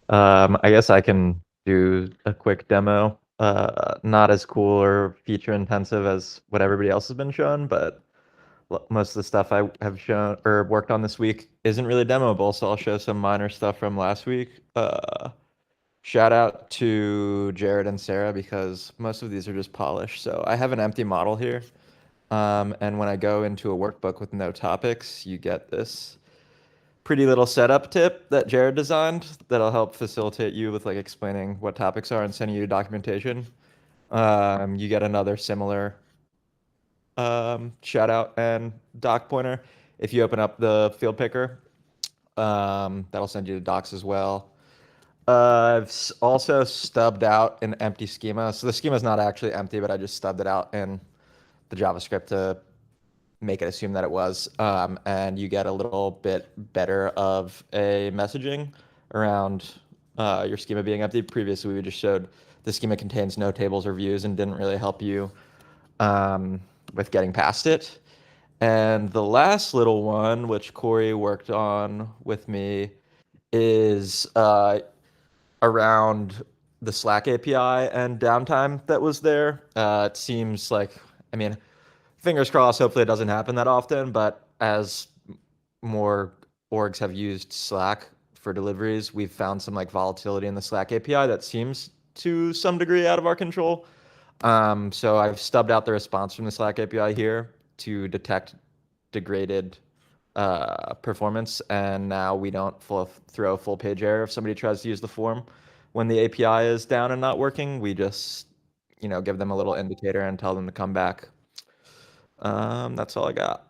I guess I can do a quick demo. Not as cool or feature intensive as what everybody else has been shown, but most of the stuff I have shown or worked on this week isn't really demoable, so I'll show some minor stuff from last week. Shout out to Jared and Sarah because most of these are just polished. So I have an empty model here. And when I go into a workbook with no topics, you get this pretty little setup tip that Jared designed that'll help facilitate you with like explaining what topics are and sending you documentation. You get another similar shout out and doc pointer. If you open up the field picker, that'll send you to docs as well. I've also stubbed out an empty schema. So the schema is not actually empty, but I just stubbed it out in the JavaScript to make it assume that it was. And you get a little bit better of a messaging around your schema being empty. Previously, we just showed the schema contains no tables or views and didn't really help you with getting past it. And the last little one, which Corey worked on with me, is around the Slack API and downtime that was there. It seems like, I mean, fingers crossed, hopefully it doesn't happen that often, but as more orgs have used Slack for deliveries, we've found some like volatility in the Slack API that seems to some degree out of our control. So I've stubbed out the response from the Slack API here to detect degraded performance, and now we don't throw a full page error if somebody tries to use the form when the API is down and not working. We just, give them a little indicator and tell them to come back. That's all I got.